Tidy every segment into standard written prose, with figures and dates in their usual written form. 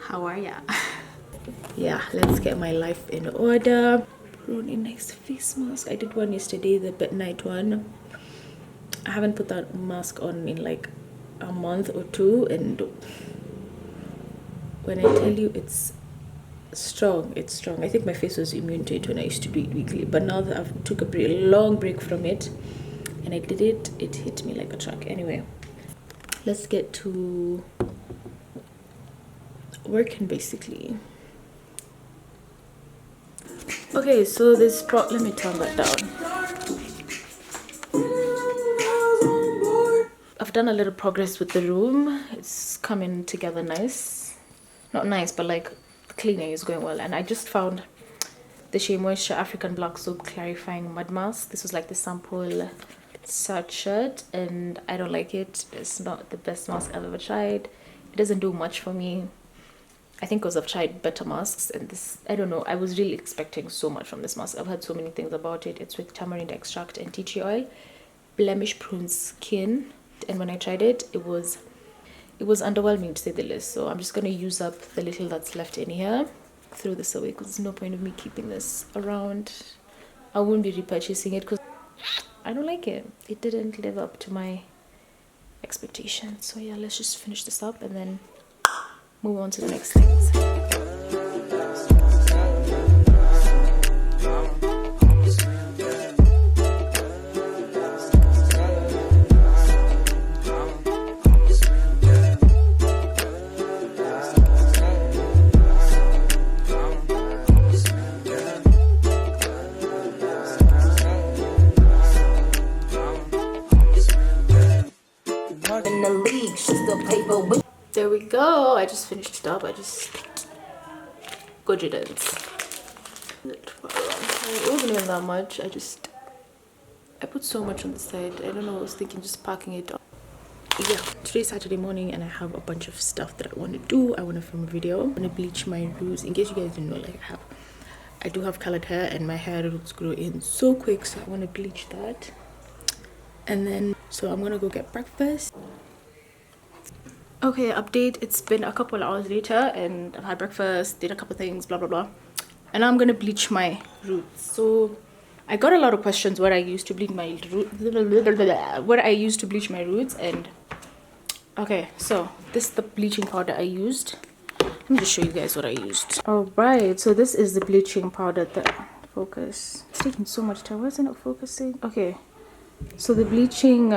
how are ya? Yeah, let's get my life in order. Really nice face mask. I did one yesterday, the midnight one. I haven't put that mask on in like a month or two, and when I tell you it's strong, it's strong. I think my face was immune to it when I used to do it weekly, but now that I've took a long break from it and I did it, it hit me like a truck. Anyway, let's get to working basically. Okay, so this let me turn that down. I've done a little progress with the room. It's coming together nice. Not nice, but like cleaning is going well. And I just found the Shea Moisture African Black Soap Clarifying Mud Mask. This was like the sample sachet, and I don't like it. It's not the best mask I've ever tried. It doesn't do much for me. I think because I've tried better masks, and this, I don't know, I was really expecting so much from this mask. I've heard so many things about it. It's with tamarind extract and tea tree oil, blemish prone skin, and when I tried it, it was underwhelming to say the least. So I'm just gonna use up the little that's left in here, throw this away because there's no point of me keeping this around. I won't be repurchasing it because I don't like it. It didn't live up to my expectations. So yeah, let's just finish this up and then move on to the next things. There we go. I just finished it up. Good riddance. It wasn't even that much. I put so much on the side. I don't know, I was thinking just packing it up. Yeah, today's Saturday morning and I have a bunch of stuff that I want to do. I want to film a video. I want to bleach my roots. In case you guys didn't know, like I do have colored hair and my hair roots grow in so quick, so I want to bleach that. And then, so I'm gonna go get breakfast. Okay, update. It's been a couple hours later and I've had breakfast, did a couple things, blah blah blah, and now I'm gonna bleach my roots. So I got a lot of questions what I used to bleach my roots, and okay, so this is the bleaching powder I used. Let me just show you guys what I used. All right, so this is the bleaching powder that focus. It's taking so much time. Why is it not focusing? Okay. So the bleaching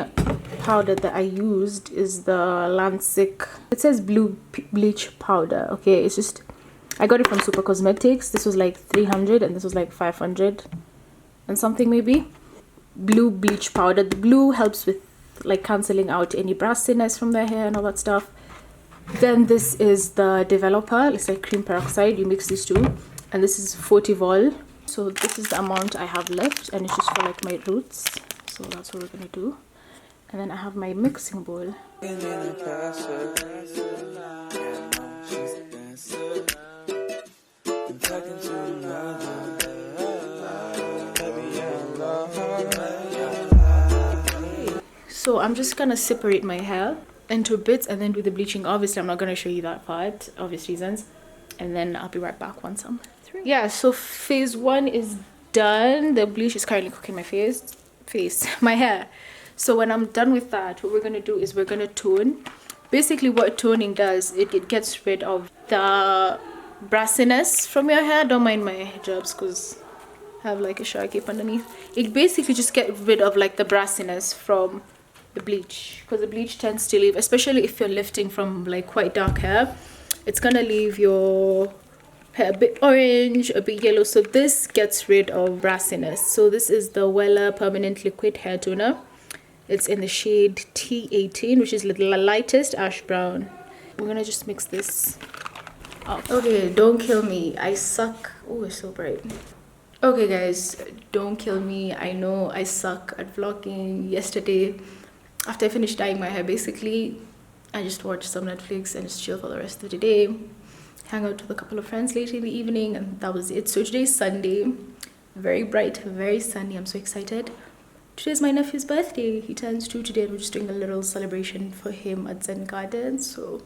powder that I used is the Lancic. It says blue bleach powder. Okay, it's just, I got it from Super Cosmetics. This was like 300 and this was like 500 and something maybe. Blue bleach powder. The blue helps with like cancelling out any brassiness from their hair and all that stuff. Then this is the developer. It's like cream peroxide. You mix these two, and this is 40 vol. So this is the amount I have left, and it's just for like my roots. So that's what we're gonna do. And then I have my mixing bowl. So I'm just gonna separate my hair into bits and then do the bleaching. Obviously I'm not gonna show you that part, obvious reasons. And then I'll be right back once I'm through. Yeah, so phase one is done. The bleach is currently cooking my my hair. So when I'm done with that, what we're gonna do is we're gonna tone. Basically what toning does, it gets rid of the brassiness from your hair. Don't mind my hijabs because I have like a shower cape underneath. It basically just gets rid of like the brassiness from the bleach, because the bleach tends to leave, especially if you're lifting from like quite dark hair, it's gonna leave your hair a bit orange, a bit yellow. So this gets rid of brassiness. So this is the Wella Permanent Liquid Hair Toner. It's in the shade T18, which is the lightest ash brown. We're gonna just mix this up. Okay, don't kill me, I suck. Oh, it's so bright. Okay guys, don't kill me. I know I suck at vlogging. Yesterday after I finished dyeing my hair, basically I just watched some Netflix and just chill for the rest of the day, hang out with a couple of friends later in the evening, and that was it. So today's Sunday, very bright, very sunny. I'm so excited. Today's my nephew's birthday. He turns 2 today, and we're just doing a little celebration for him at Zen Gardens. So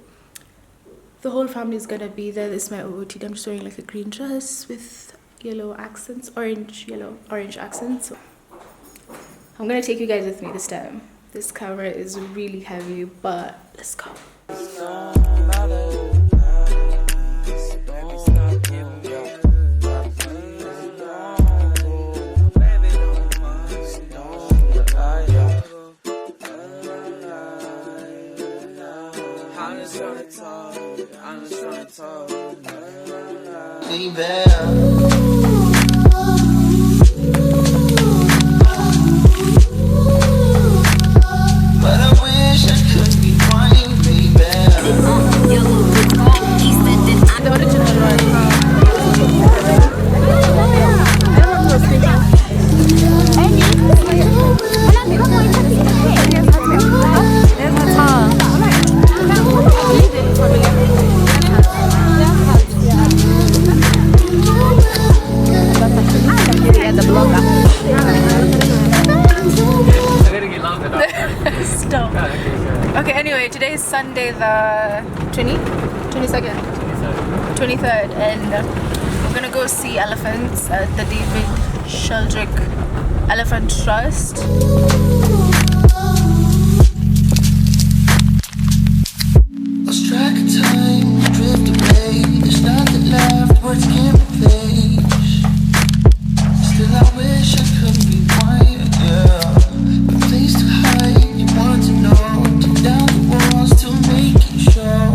The whole family is gonna be there. This is my OOTD. I'm just wearing like a green dress with yellow accents, orange accents. So I'm gonna take you guys with me this time. This camera is really heavy, but let's go. Okay, anyway, today is Sunday the 23rd, and we're gonna go see elephants at the David Sheldrick Elephant Trust. Lost track of time, drift away. There's nothing left, words can't replace. Still I wish I could rewind, yeah. A place to hide, you want to know. Take down the walls to make it show.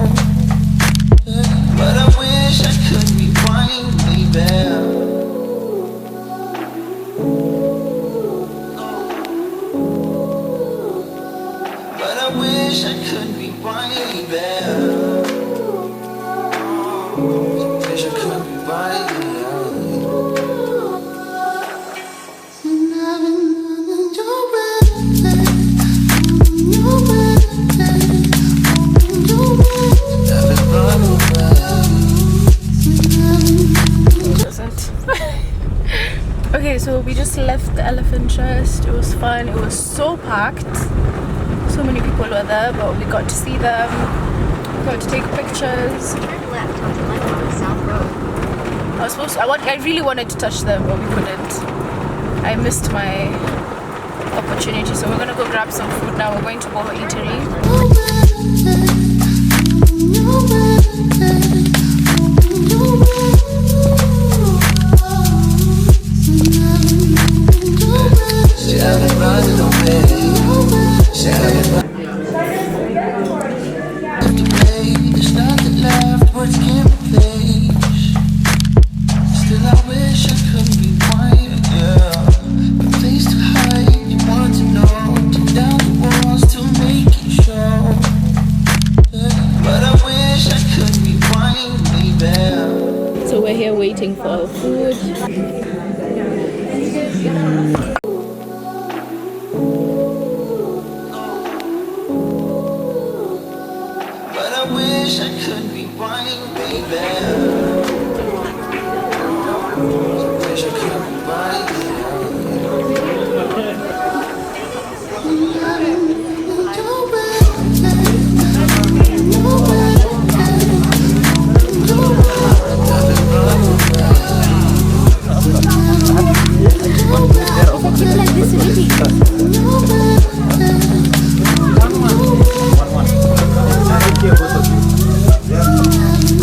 But I wish I could rewind, baby. But I wish I could rewind, baby. Wish I could rewind, Okay, so we just left the Elephant Trust. It was fun. It was so packed. So many people were there, but we got to see them. We got to take pictures. Turn left onto Lebanon South Road. I really wanted to touch them, but we couldn't. I missed my opportunity, so we're gonna go grab some food now. We're going to Boho Eatery. there's nothing left, words can't replace. Still I wish I could rewind, yeah. A place to hide, you want to know. Take down the walls to make it show. But I wish I could rewind, baby. So we're here waiting for our food. But I wish I could rewind, baby. Wish I could rewind,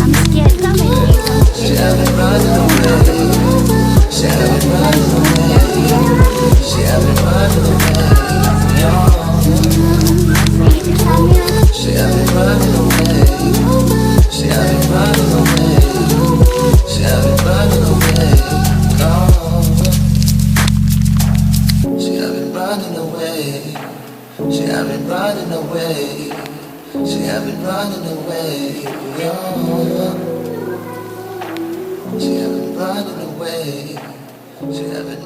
I'm scared. Come in. she had been running away. She had been running away. She had been running away. She had been running away. She had been running away. She had been running away. She had been running away. She had been running away. She had been running away. She had been running away. She had been